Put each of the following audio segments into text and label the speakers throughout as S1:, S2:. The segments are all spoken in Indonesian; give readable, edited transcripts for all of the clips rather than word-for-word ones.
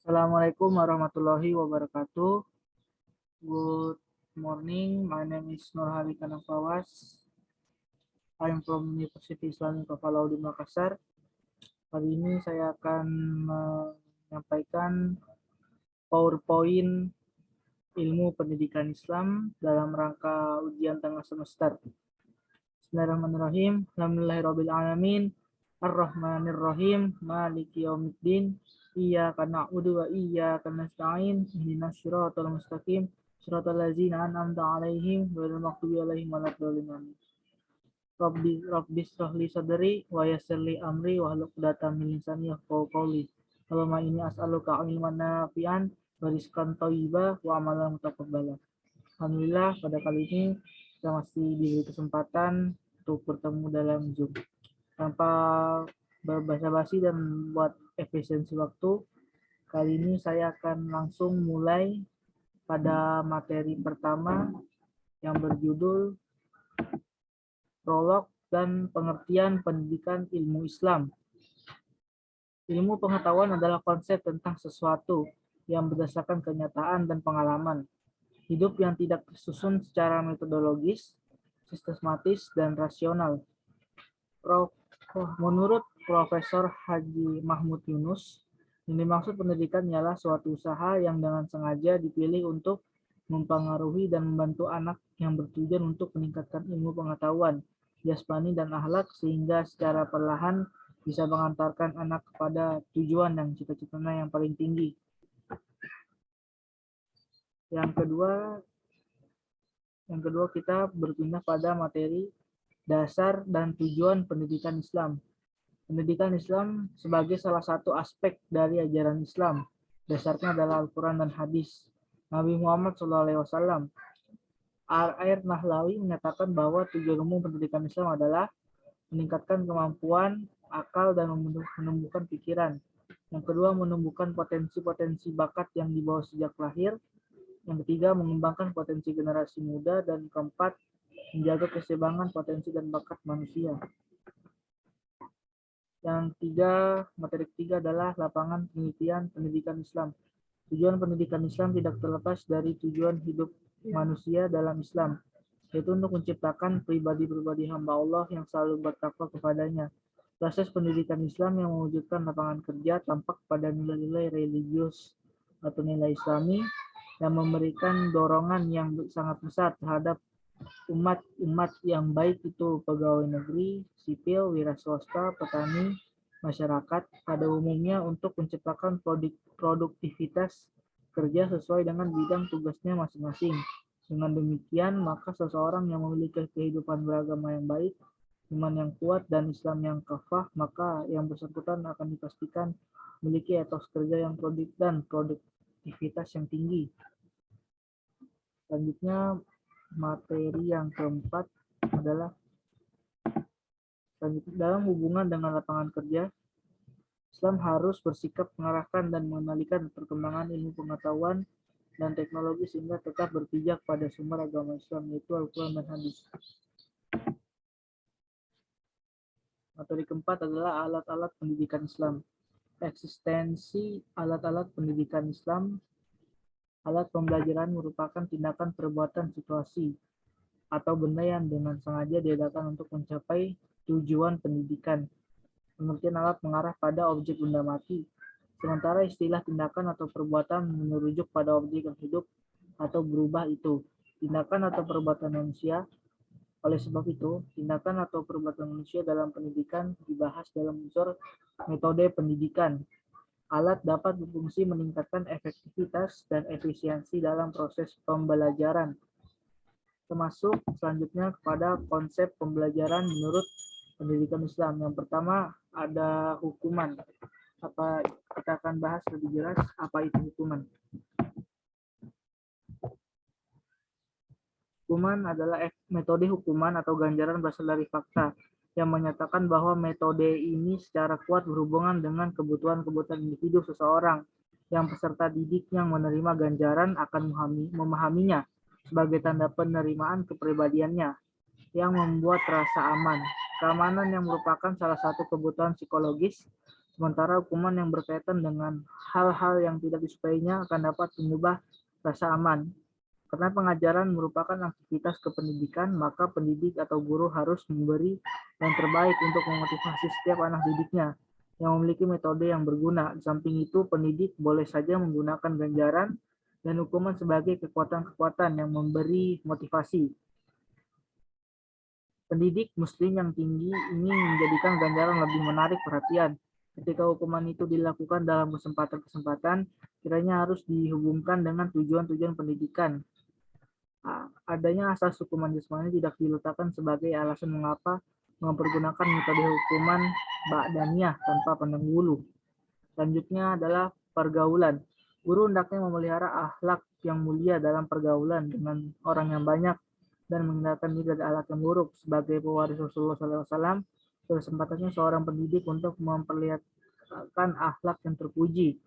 S1: Assalamualaikum warahmatullahi wabarakatuh. Good morning. My name is Nurhali Kanangpawas. I'm from University Islamic of Laut di Makassar. Hari ini saya akan menyampaikan PowerPoint ilmu pendidikan Islam dalam rangka ujian tengah semester. Bismillahirrahmanirrahim. Alhamdulillahirabbil alamin. Ar-Rahmanir-Rahim. Maliki yaumiddin. Iyyaka na'budu wa iyyaka nasta'in. Ihdinas siratal mustaqim. Siratal ladzina an'amta 'alaihim ghairil maghdubi 'alaihim waladdallin. Rabbi shrah li sadri wa yassir li amri wahlul 'uqdatam min lisani yafqahu qawli. Allahumma inni as'aluka 'ilman nafi'an wa rizqan thayyiban wa amalan mutaqabbala. Alhamdulillah pada kali ini kita masih diberi kesempatan untuk bertemu dalam Zoom. Tanpa berbasa-basi dan buat efisiensi waktu, kali ini saya akan langsung mulai pada materi pertama yang berjudul Prolog dan Pengertian Pendidikan Ilmu Islam. Ilmu pengetahuan adalah konsep tentang sesuatu yang berdasarkan kenyataan dan pengalaman. Hidup yang tidak tersusun secara metodologis, sistematis, dan rasional. Menurut Profesor Haji Mahmud Yunus, yang dimaksud pendidikan ialah suatu usaha yang dengan sengaja dipilih untuk mempengaruhi dan membantu anak yang bertujuan untuk meningkatkan ilmu pengetahuan, jasmani dan akhlak sehingga secara perlahan bisa mengantarkan anak kepada tujuan dan cita-citanya yang paling tinggi. Yang kedua kita berpindah pada materi dasar dan tujuan pendidikan Islam. Pendidikan Islam sebagai salah satu aspek dari ajaran Islam. Dasarnya adalah Al-Quran dan Hadis. Nabi Muhammad SAW. Al-Air Nahlawi menyatakan bahwa tujuan umum pendidikan Islam adalah meningkatkan kemampuan, akal, dan menumbuhkan pikiran. Yang kedua, menumbuhkan potensi-potensi bakat yang dibawa sejak lahir. Yang ketiga, mengembangkan potensi generasi muda. Dan keempat, menjaga keseimbangan potensi dan bakat manusia. Materi ketiga adalah lapangan penelitian pendidikan Islam. Tujuan pendidikan Islam tidak terlepas dari tujuan hidup manusia dalam Islam, yaitu untuk menciptakan pribadi-pribadi hamba Allah yang selalu bertakwa kepadanya. Proses pendidikan Islam yang mewujudkan lapangan kerja tampak pada nilai-nilai religius atau nilai Islami yang memberikan dorongan yang sangat besar terhadap umat yang baik itu pegawai negeri, sipil, wira swasta, petani, masyarakat pada umumnya untuk menciptakan produktivitas kerja sesuai dengan bidang tugasnya masing-masing. Dengan demikian, maka seseorang yang memiliki kehidupan beragama yang baik, iman yang kuat, dan Islam yang kafah, maka yang bersangkutan akan dipastikan memiliki etos kerja yang produktif dan produktivitas yang tinggi. Selanjutnya, materi yang keempat adalah dalam hubungan dengan lapangan kerja, Islam harus bersikap mengarahkan dan mengendalikan perkembangan ilmu pengetahuan dan teknologi sehingga tetap berpijak pada sumber agama Islam, yaitu Al-Quran dan Hadis. Materi keempat adalah alat-alat pendidikan Islam. Eksistensi alat-alat pendidikan Islam. Alat pembelajaran merupakan tindakan perbuatan situasi atau benda yang dengan sengaja diadakan untuk mencapai tujuan pendidikan. Pengertian alat mengarah pada objek benda mati, sementara istilah tindakan atau perbuatan merujuk pada objek yang hidup atau berubah itu, tindakan atau perbuatan manusia. Oleh sebab itu, tindakan atau perbuatan manusia dalam pendidikan dibahas dalam unsur metode pendidikan. Alat dapat berfungsi meningkatkan efektivitas dan efisiensi dalam proses pembelajaran. Termasuk selanjutnya kepada konsep pembelajaran menurut pendidikan Islam. Yang pertama ada hukuman. Kita akan bahas lebih jelas apa itu hukuman. Hukuman adalah metode hukuman atau ganjaran berasal dari fakta yang menyatakan bahwa metode ini secara kuat berhubungan dengan kebutuhan-kebutuhan individu seseorang yang peserta didik yang menerima ganjaran akan memahaminya sebagai tanda penerimaan kepribadiannya yang membuat rasa aman. Keamanan yang merupakan salah satu kebutuhan psikologis Sementara hukuman yang berkaitan dengan hal-hal yang tidak disukainya akan dapat mengubah rasa aman. Karena pengajaran merupakan aktivitas kependidikan, maka pendidik atau guru harus memberi yang terbaik untuk memotivasi setiap anak didiknya yang memiliki metode yang berguna. Di samping itu, pendidik boleh saja menggunakan ganjaran dan hukuman sebagai kekuatan-kekuatan yang memberi motivasi. Pendidik muslim yang tinggi ini menjadikan ganjaran lebih menarik perhatian. Ketika hukuman itu dilakukan dalam kesempatan-kesempatan, kiranya harus dihubungkan dengan tujuan-tujuan pendidikan. Adanya asas hukuman jasmani tidak diletakkan sebagai alasan mengapa mempergunakan metode hukuman ba'daniyah tanpa pandang bulu. Selanjutnya adalah pergaulan. Guru hendaknya memelihara akhlak yang mulia dalam pergaulan dengan orang yang banyak dan menghindarkan diri dari akhlak yang buruk. Sebagai pewaris Rasulullah SAW, kesempatannya seorang pendidik untuk memperlihatkan akhlak yang terpuji.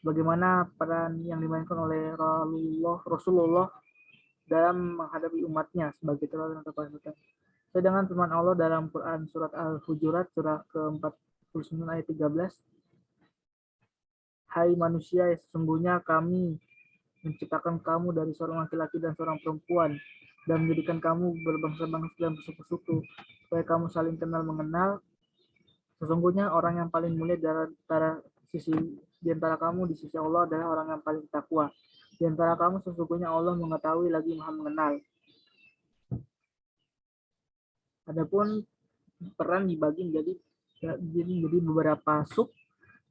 S1: Bagaimana peran yang dimainkan oleh Rasulullah dalam menghadapi umatnya sebagai teladan atau panutan. Sedangkan firman Allah dalam Quran surat Al-Hujurat surah ke-49 ayat 13, hai manusia, sesungguhnya kami menciptakan kamu dari seorang laki-laki dan seorang perempuan dan menjadikan kamu berbangsa-bangsa dan bersuku-suku supaya kamu saling kenal mengenal. Sesungguhnya orang yang paling mulia di antara kamu di sisi Allah adalah orang yang paling takwa. Di antara kamu sesungguhnya Allah mengetahui lagi Maha mengenal. Adapun peran dibagi menjadi beberapa sub,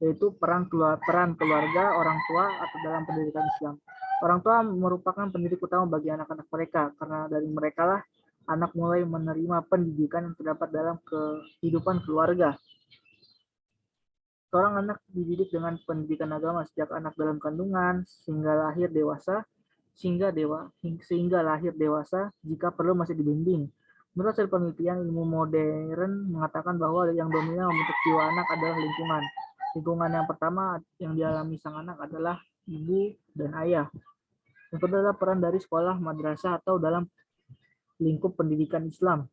S1: yaitu peran keluarga, orang tua atau dalam pendidikan Islam. Orang tua merupakan pendidik utama bagi anak-anak mereka, karena dari mereka lah anak mulai menerima pendidikan yang terdapat dalam kehidupan keluarga. Seorang anak dididik dengan pendidikan agama sejak anak dalam kandungan sehingga lahir dewasa, sehingga lahir dewasa jika perlu masih dibimbing. Menurut hasil penelitian ilmu modern mengatakan bahwa yang dominan membentuk jiwa anak adalah lingkungan. Lingkungan yang pertama yang dialami sang anak adalah ibu dan ayah. Yang kedua adalah peran dari sekolah, madrasah atau dalam lingkup pendidikan Islam.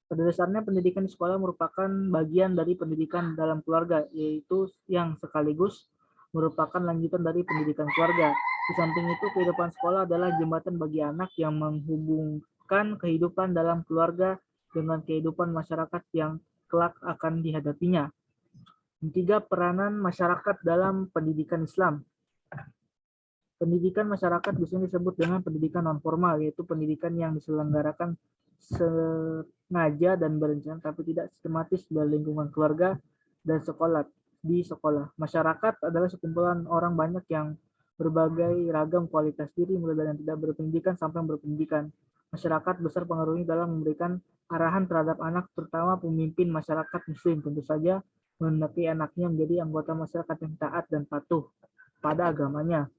S1: Pada dasarnya pendidikan di sekolah merupakan bagian dari pendidikan dalam keluarga, yaitu yang sekaligus merupakan lanjutan dari pendidikan keluarga. Di samping itu, kehidupan sekolah adalah jembatan bagi anak yang menghubungkan kehidupan dalam keluarga dengan kehidupan masyarakat yang kelak akan dihadapinya. Ketiga, peranan masyarakat dalam pendidikan Islam. Pendidikan masyarakat biasanya disebut dengan pendidikan non-formal, yaitu pendidikan yang diselenggarakan sengaja dan berencana tapi tidak sistematis dari lingkungan keluarga dan sekolah. Di sekolah, masyarakat adalah sekumpulan orang banyak yang berbagai ragam kualitas diri, mulai dari yang tidak berpendidikan sampai berpendidikan. Masyarakat besar pengaruhnya dalam memberikan arahan terhadap anak, terutama pemimpin masyarakat muslim, tentu saja menghendaki anaknya menjadi anggota masyarakat yang taat dan patuh pada agamanya.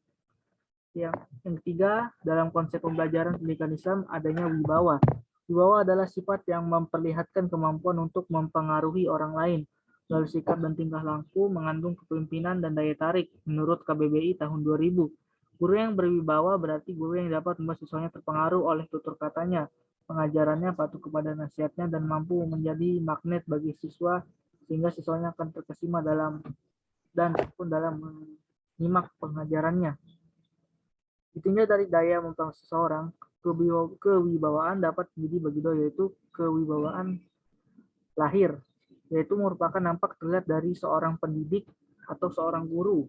S1: Yang ketiga, dalam konsep pembelajaran pendidikan Islam adanya wibawa. Wibawa adalah sifat yang memperlihatkan kemampuan untuk mempengaruhi orang lain melalui sikap dan tingkah laku, mengandung kepemimpinan dan daya tarik menurut KBBI tahun 2000. Guru yang berwibawa berarti guru yang dapat membuat siswanya terpengaruh oleh tutur katanya, pengajarannya, patuh kepada nasihatnya, dan mampu menjadi magnet bagi siswa sehingga siswanya akan terkesima dalam menyimak pengajarannya. Ditinjau dari daya mempengaruhi seseorang, kewibawaan dapat menjadi bagi dua, yaitu kewibawaan lahir, yaitu merupakan nampak terlihat dari seorang pendidik atau seorang guru.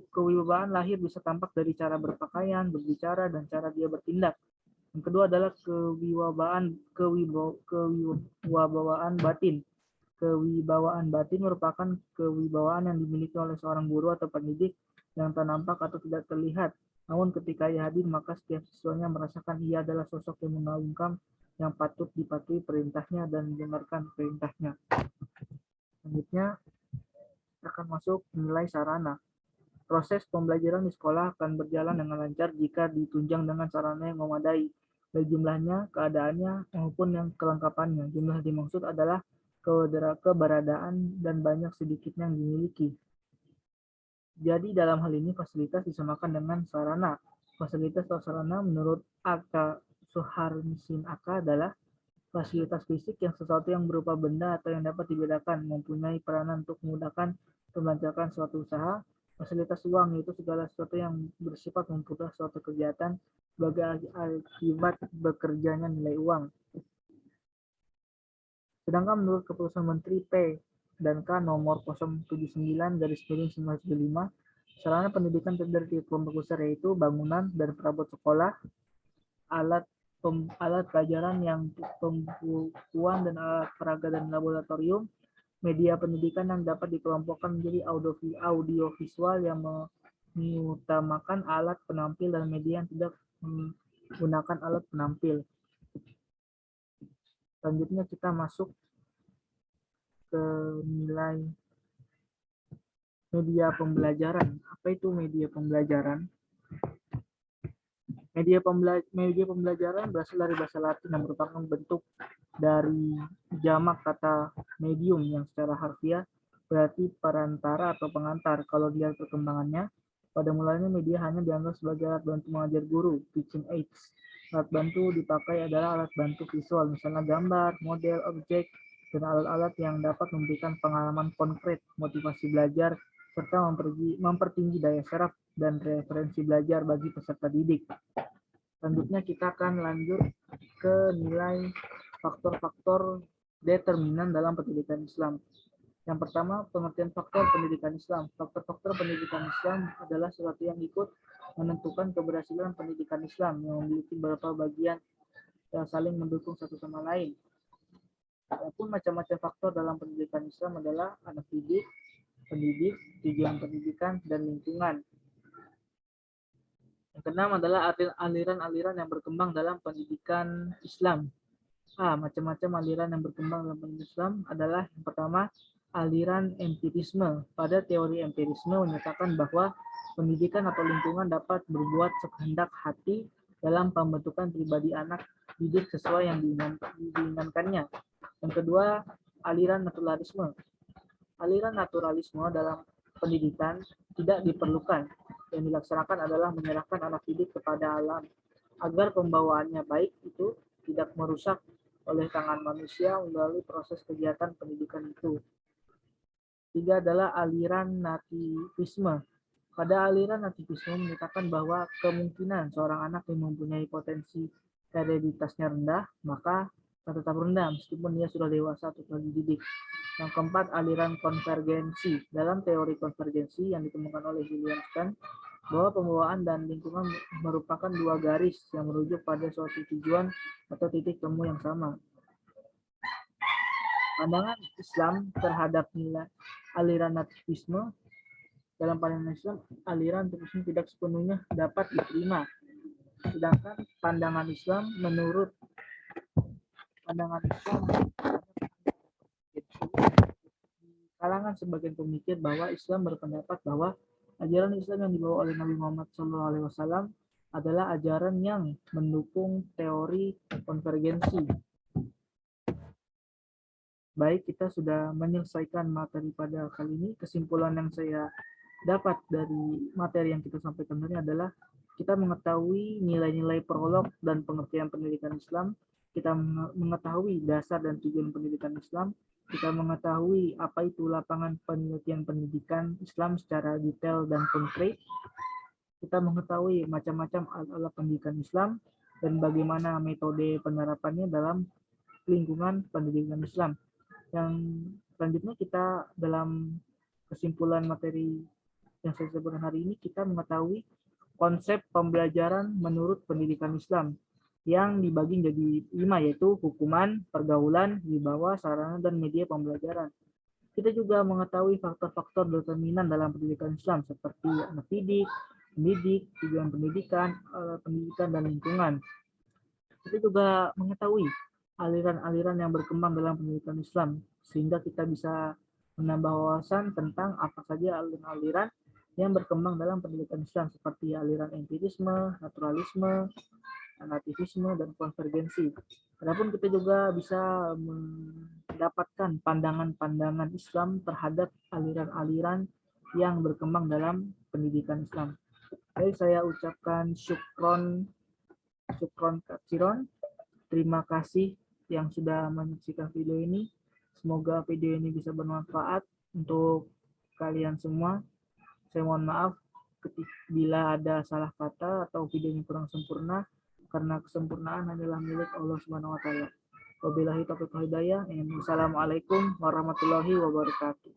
S1: Kewibawaan lahir bisa tampak dari cara berpakaian, berbicara, dan cara dia bertindak. Yang kedua adalah kewibawaan batin. Kewibawaan batin merupakan kewibawaan yang dimiliki oleh seorang guru atau pendidik yang tak nampak atau tidak terlihat. Namun ketika ia hadir, maka setiap siswanya merasakan ia adalah sosok yang mengagumkan, yang patut dipatuhi perintahnya dan mendengarkan perintahnya. Selanjutnya akan masuk nilai sarana. Proses pembelajaran di sekolah akan berjalan dengan lancar jika ditunjang dengan sarana yang memadai, baik jumlahnya, keadaannya, maupun yang kelengkapannya. Jumlah dimaksud adalah keberadaan dan banyak sedikitnya yang dimiliki. Jadi dalam hal ini fasilitas disamakan dengan sarana. Fasilitas atau sarana menurut Aka Suharnisin Aka adalah Fasilitas fisik yang sesuatu yang berupa benda atau yang dapat dibedakan, mempunyai peranan untuk memudahkan melancarkan suatu usaha. Fasilitas uang yaitu segala sesuatu yang bersifat mempermudah suatu kegiatan sebagai akibat bekerjanya nilai uang. Sedangkan menurut Keputusan Menteri P dan K nomor 079/1975, sarana pendidikan terdiri dari kelompok besar yaitu bangunan dan perabot sekolah, alat pelajaran yang pembukuan dan alat peraga dan laboratorium, media pendidikan yang dapat dikelompokkan menjadi audiovisual yang mengutamakan alat penampil dan media yang tidak menggunakan alat penampil. Selanjutnya kita masuk ke nilai media pembelajaran. Apa itu media pembelajaran? Media pembelajaran berasal dari bahasa Latin yang merupakan bentuk dari jamak kata medium yang secara harfiah berarti perantara atau pengantar. Kalau dia perkembangannya, pada mulanya media hanya dianggap sebagai alat bantu mengajar guru, teaching aids. Alat bantu dipakai adalah alat bantu visual, misalnya gambar, model, objek, dan alat-alat yang dapat memberikan pengalaman konkret, motivasi belajar, serta mempertinggi daya serap dan referensi belajar bagi peserta didik. Selanjutnya kita akan lanjut ke nilai faktor-faktor determinan dalam pendidikan Islam. Yang pertama, pengertian faktor pendidikan Islam. Faktor-faktor pendidikan Islam adalah sesuatu yang ikut menentukan keberhasilan pendidikan Islam yang memiliki beberapa bagian yang saling mendukung satu sama lain. Adapun macam-macam faktor dalam pendidikan Islam adalah anak didik, pendidik, tujuan pendidikan, dan lingkungan. Yang keenam adalah aliran-aliran yang berkembang dalam pendidikan Islam. Macam-macam aliran yang berkembang dalam pendidikan Islam adalah yang pertama, aliran empirisme. Pada teori empirisme menyatakan bahwa pendidikan atau lingkungan dapat berbuat sekehendak hati dalam pembentukan pribadi anak didik sesuai yang diinginkannya. Yang kedua, aliran naturalisme. Aliran naturalisme dalam pendidikan tidak diperlukan. Yang dilaksanakan adalah menyerahkan anak didik kepada alam agar pembawaannya baik itu tidak merusak oleh tangan manusia melalui proses kegiatan pendidikan itu. Tiga adalah aliran nativisme. Pada aliran nativisme menyatakan bahwa kemungkinan seorang anak yang mempunyai potensi hereditasnya rendah, maka tetap rendah meskipun dia sudah dewasa atau telah dididik. Yang keempat, aliran konvergensi. Dalam teori konvergensi yang ditemukan oleh Julian Stern, bahwa pembawaan dan lingkungan merupakan dua garis yang merujuk pada suatu tujuan atau titik temu yang sama. Pandangan Islam terhadap nilai aliran nativisme. Dalam pandangan Islam, aliran nativisme tidak sepenuhnya dapat diterima. Sedangkan pandangan Islam menurut pandangan Islam kalangan sebagian pemikir bahwa Islam berpendapat bahwa ajaran Islam yang dibawa oleh Nabi Muhammad SAW adalah ajaran yang mendukung teori konvergensi. Baik, kita sudah menyelesaikan materi pada kali ini. Kesimpulan yang saya dapat dari materi yang kita sampaikan ini adalah kita mengetahui nilai-nilai prolog dan pengertian pendidikan Islam, kita mengetahui dasar dan tujuan pendidikan Islam, kita mengetahui apa itu lapangan penelitian pendidikan Islam secara detail dan konkret, kita mengetahui macam-macam alat pendidikan Islam dan bagaimana metode penerapannya dalam lingkungan pendidikan Islam. Yang selanjutnya kita dalam kesimpulan materi yang saya sebutkan hari ini, kita mengetahui konsep pembelajaran menurut pendidikan Islam yang dibagi menjadi 5, yaitu hukuman, pergaulan, wibawa, sarana, dan media pembelajaran. Kita juga mengetahui faktor-faktor determinan dalam pendidikan Islam seperti anak didik, pendidik, tujuan pendidikan, dan lingkungan. Kita juga mengetahui aliran-aliran yang berkembang dalam pendidikan Islam sehingga kita bisa menambah wawasan tentang apa saja aliran-aliran yang berkembang dalam pendidikan Islam seperti aliran empirisme, naturalisme, nativisme, dan konvergensi. Adapun kita juga bisa mendapatkan pandangan-pandangan Islam terhadap aliran-aliran yang berkembang dalam pendidikan Islam. Baik, saya ucapkan syukron katsiron. Terima kasih yang sudah menyaksikan video ini. Semoga video ini bisa bermanfaat untuk kalian semua. Saya mohon maaf bila ada salah kata atau videonya kurang sempurna, karena kesempurnaan adalah milik Allah Subhanahu wa taala. Wabillahi taufiq wal hidayah. Wassalamualaikum warahmatullahi wabarakatuh.